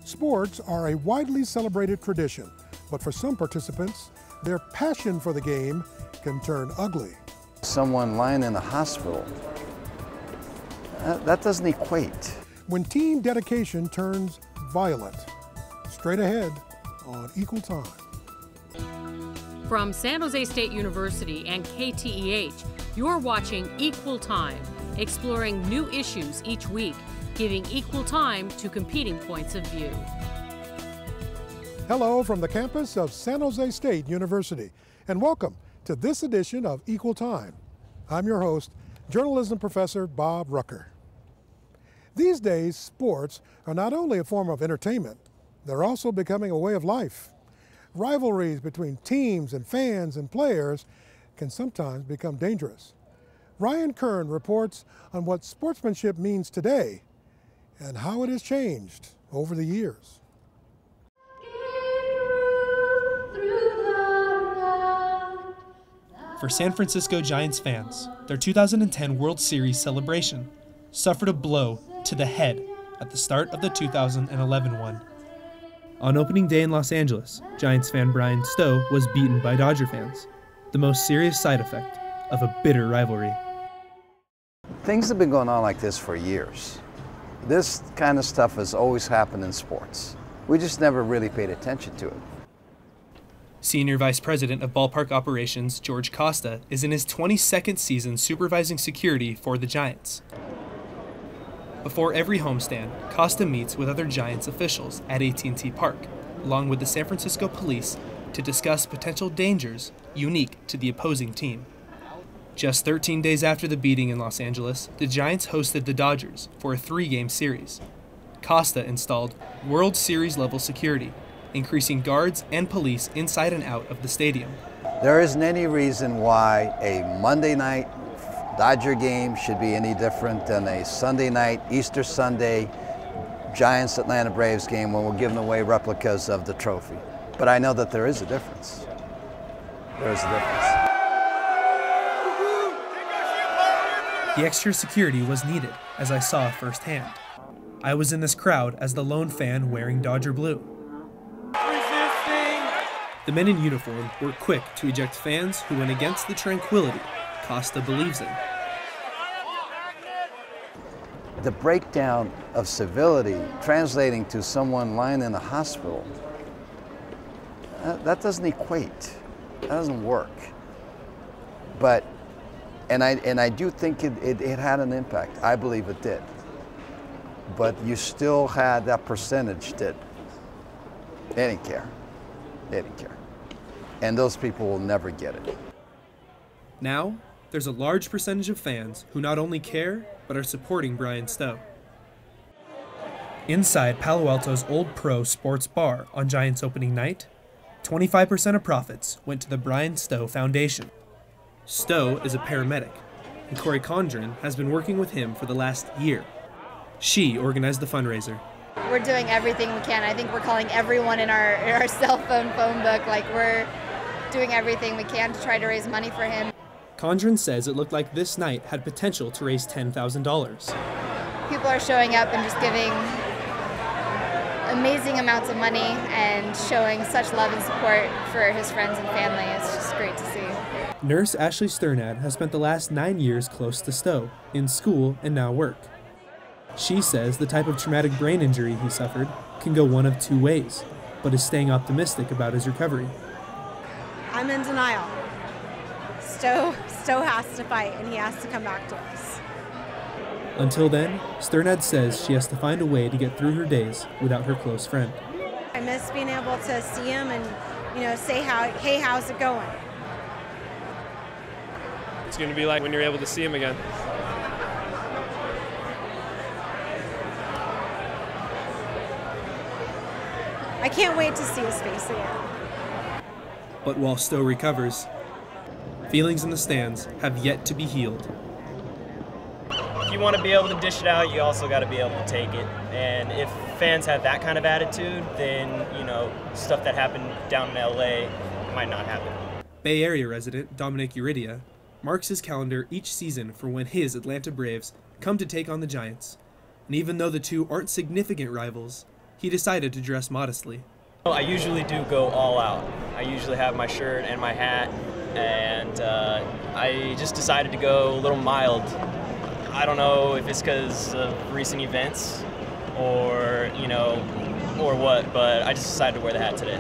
Sports are a widely celebrated tradition, but for some participants, their passion for the game can turn ugly. Someone lying in the hospital, that doesn't equate. When team dedication turns violent. Straight ahead on Equal Time. From San Jose State University and KTEH, you're watching Equal Time, exploring new issues each week, giving equal time to competing points of view. Hello from the campus of San Jose State University, and welcome to this edition of Equal Time. I'm your host, journalism professor Bob Rucker. These days, sports are not only a form of entertainment, they're also becoming a way of life. Rivalries between teams and fans and players can sometimes become dangerous. Ryan Kern reports on what sportsmanship means today and how it has changed over the years. For San Francisco Giants fans, their 2010 World Series celebration suffered a blow to the head at the start of the 2011 one. On opening day in Los Angeles, Giants fan Brian Stowe was beaten by Dodger fans, the most serious side effect of a bitter rivalry. Things have been going on like this for years. This kind of stuff has always happened in sports. We just never really paid attention to it. Senior Vice President of Ballpark Operations George Costa is in his 22nd season supervising security for the Giants. Before every homestand, Costa meets with other Giants officials at AT&T Park, along with the San Francisco police, to discuss potential dangers unique to the opposing team. Just 13 days after the beating in Los Angeles, the Giants hosted the Dodgers for a 3-game series. Costa installed World Series-level security, increasing guards and police inside and out of the stadium. There isn't any reason why a Monday night Dodger game should be any different than a Sunday night, Easter Sunday, Giants-Atlanta Braves game when we're giving away replicas of the trophy. But I know that there is a difference. There is a difference. The extra security was needed, as I saw firsthand. I was in this crowd as the lone fan wearing Dodger blue. The men in uniform were quick to eject fans who went against the tranquility Costa believes in. The breakdown of civility translating to someone lying in the hospital, that doesn't equate. That doesn't work. But, and I do think it had an impact. I believe it did. But you still had that percentage that they didn't care. They didn't care. And those people will never get it. Now, there's a large percentage of fans who not only care, but are supporting Brian Stowe. Inside Palo Alto's Old Pro Sports Bar on Giants opening night, 25% of profits went to the Brian Stowe Foundation. Stowe is a paramedic, and Corey Condren has been working with him for the last year. She organized the fundraiser. We're doing everything we can. I think we're calling everyone in our cell phone book. Like, we're doing everything we can to try to raise money for him. Condren says it looked like this night had potential to raise $10,000. People are showing up and just giving amazing amounts of money and showing such love and support for his friends and family. It's just great to see. Nurse Ashley Sternad has spent the last 9 years close to Stowe, in school and now work. She says the type of traumatic brain injury he suffered can go one of two ways, but is staying optimistic about his recovery. I'm in denial. Stowe has to fight, and he has to come back to us. Until then, Sternad says she has to find a way to get through her days without her close friend. I miss being able to see him and, say hey, how's it going? It's going to be like when you're able to see him again. I can't wait to see his face again. But while Stowe recovers, feelings in the stands have yet to be healed. If you want to be able to dish it out, you also got to be able to take it. And if fans have that kind of attitude, then, stuff that happened down in LA might not happen. Bay Area resident Dominic Uridia marks his calendar each season for when his Atlanta Braves come to take on the Giants. And even though the two aren't significant rivals, he he decided to dress modestly. I usually do go all out. I usually have my shirt and my hat, and I just decided to go a little mild. I don't know if it's because of recent events or, or what, but I just decided to wear the hat today.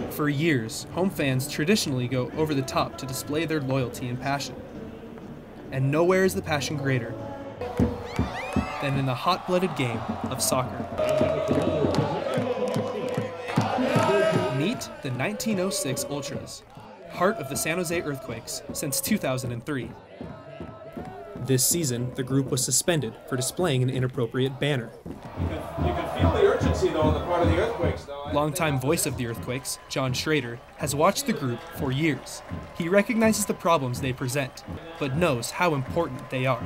For years, home fans traditionally go over the top to display their loyalty and passion. And nowhere is the passion greater than in the hot-blooded game of soccer. Meet the 1906 Ultras, heart of the San Jose Earthquakes since 2003. This season, the group was suspended for displaying an inappropriate banner. You can feel the urgency, though, on the part of the Earthquakes, though. Longtime voice of the Earthquakes, John Schrader, has watched the group for years. He recognizes the problems they present, but knows how important they are.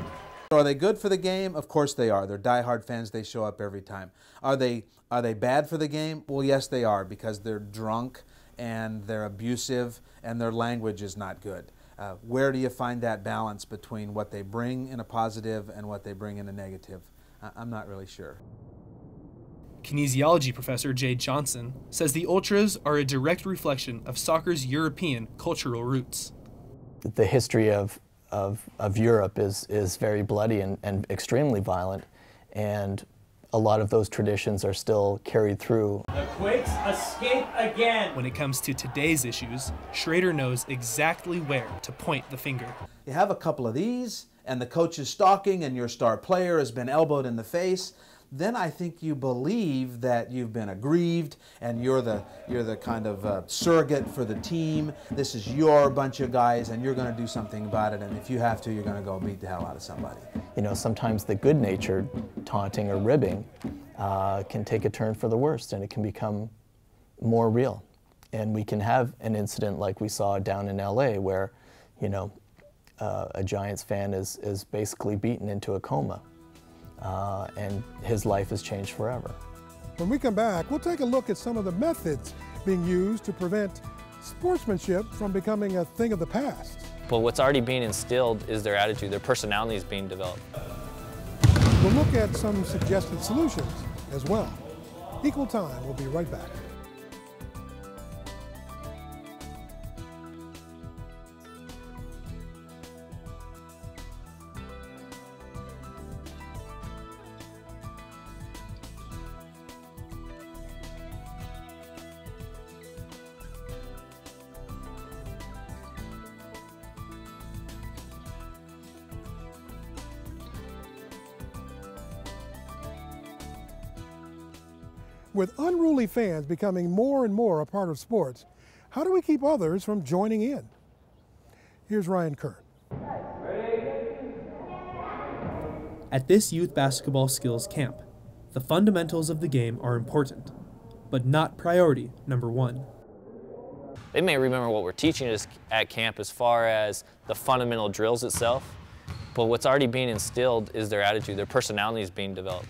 Are they good for the game? Of course they are. They're diehard fans. They show up every time. Are they bad for the game? Well, yes, they are, because they're drunk and they're abusive and their language is not good. Where do you find that balance between what they bring in a positive and what they bring in a negative? I'm not really sure. Kinesiology professor Jay Johnson says the Ultras are a direct reflection of soccer's European cultural roots. The history of Europe is very bloody and extremely violent, and a lot of those traditions are still carried through. The Quakes escape again! When it comes to today's issues, Schrader knows exactly where to point the finger. You have a couple of these, and the coach is stalking, and your star player has been elbowed in the face, then I think you believe that you've been aggrieved and you're the kind of surrogate for the team. This is your bunch of guys and you're going to do something about it, and if you have to, you're going to go beat the hell out of somebody. You know, sometimes the good-natured taunting or ribbing can take a turn for the worst, and it can become more real. And we can have an incident like we saw down in LA where, you know, a Giants fan is basically beaten into a coma. And his life has changed forever. When we come back, we'll take a look at some of the methods being used to prevent sportsmanship from becoming a thing of the past. But what's already being instilled is their attitude, their personality is being developed. We'll look at some suggested solutions as well. Equal Time, we'll be right back. With unruly fans becoming more and more a part of sports, how do we keep others from joining in? Here's Ryan Kern. At this youth basketball skills camp, the fundamentals of the game are important, but not priority number one. They may remember what we're teaching us at camp as far as the fundamental drills itself, but what's already being instilled is their attitude, their personality is being developed.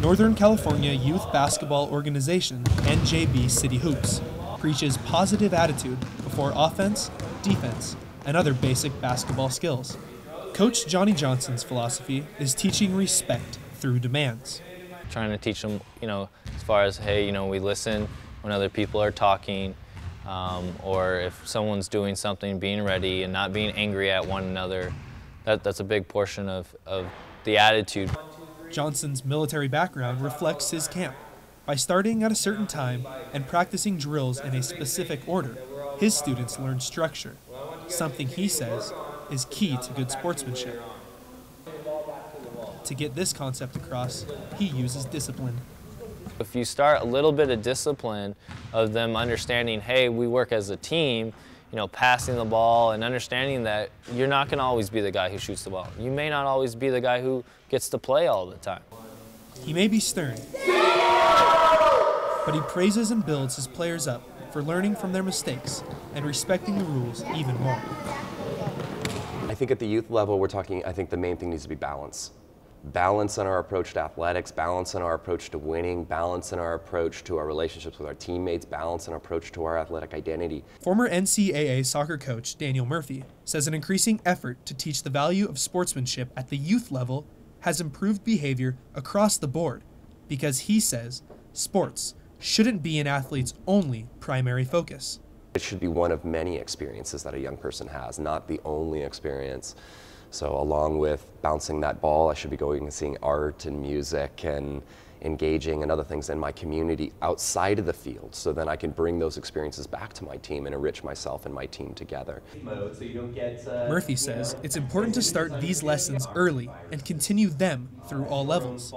Northern California Youth Basketball Organization, NJB City Hoops, preaches positive attitude before offense, defense, and other basic basketball skills. Coach Johnny Johnson's philosophy is teaching respect through demands. Trying to teach them, as far as, hey, we listen when other people are talking, or if someone's doing something, being ready and not being angry at one another. That's a big portion of the attitude. Johnson's military background reflects his camp. By starting at a certain time and practicing drills in a specific order, his students learn structure, something he says is key to good sportsmanship. To get this concept across, he uses discipline. If you start a little bit of discipline of them understanding, hey, we work as a team, passing the ball and understanding that you're not going to always be the guy who shoots the ball. You may not always be the guy who gets to play all the time. He may be stern, but he praises and builds his players up for learning from their mistakes and respecting the rules even more. I think at the youth level, I think the main thing needs to be balance. Balance in our approach to athletics, balance in our approach to winning, balance in our approach to our relationships with our teammates, balance in our approach to our athletic identity. Former NCAA soccer coach Daniel Murphy says an increasing effort to teach the value of sportsmanship at the youth level has improved behavior across the board because he says sports shouldn't be an athlete's only primary focus. It should be one of many experiences that a young person has, not the only experience. So along with bouncing that ball, I should be going and seeing art and music and engaging in other things in my community outside of the field, so then I can bring those experiences back to my team and enrich myself and my team together. Murphy says it's important to start these lessons early and continue them through all levels.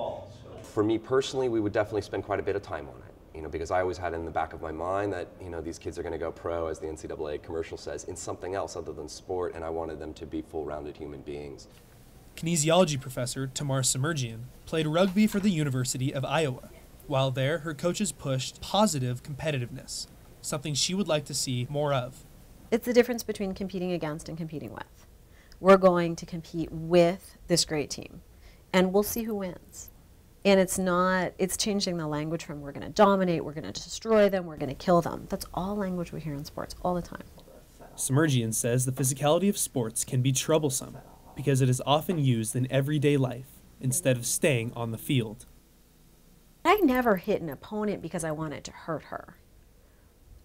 For me personally, we would definitely spend quite a bit of time on it. Because I always had in the back of my mind that, these kids are going to go pro, as the NCAA commercial says, in something else other than sport, and I wanted them to be full-rounded human beings. Kinesiology professor Tamar Semerjian played rugby for the University of Iowa. While there, her coaches pushed positive competitiveness, something she would like to see more of. It's the difference between competing against and competing with. We're going to compete with this great team, and we'll see who wins. And it's changing the language from we're going to dominate, we're going to destroy them, we're going to kill them. That's all language we hear in sports all the time. Semerjian says the physicality of sports can be troublesome because it is often used in everyday life instead of staying on the field. I never hit an opponent because I wanted to hurt her.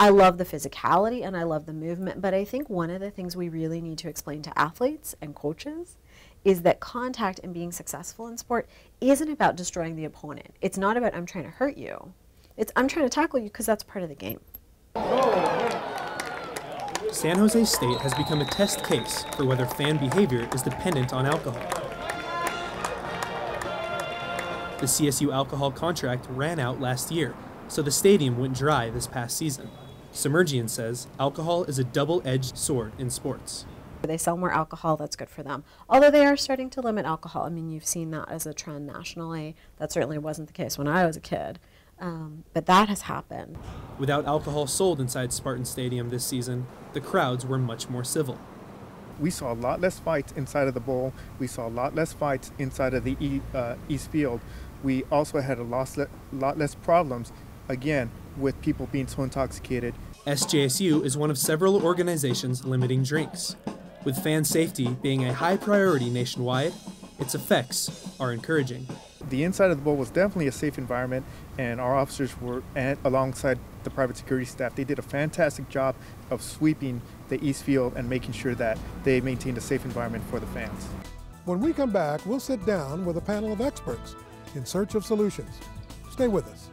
I love the physicality and I love the movement, but I think one of the things we really need to explain to athletes and coaches is that contact and being successful in sport isn't about destroying the opponent. It's not about I'm trying to hurt you. It's I'm trying to tackle you because that's part of the game. San Jose State has become a test case for whether fan behavior is dependent on alcohol. The CSU alcohol contract ran out last year, so the stadium went dry this past season. Semerjian says alcohol is a double-edged sword in sports. They sell more alcohol, that's good for them. Although they are starting to limit alcohol. I mean, you've seen that as a trend nationally. That certainly wasn't the case when I was a kid. But that has happened. Without alcohol sold inside Spartan Stadium this season, the crowds were much more civil. We saw a lot less fights inside of the bowl. We saw a lot less fights inside of the East Field. We also had a lot less problems, again, with people being so intoxicated. SJSU is one of several organizations limiting drinks. With fan safety being a high priority nationwide, its effects are encouraging. The inside of the bowl was definitely a safe environment, and our officers were alongside the private security staff. They did a fantastic job of sweeping the East Field and making sure that they maintained a safe environment for the fans. When we come back, we'll sit down with a panel of experts in search of solutions. Stay with us.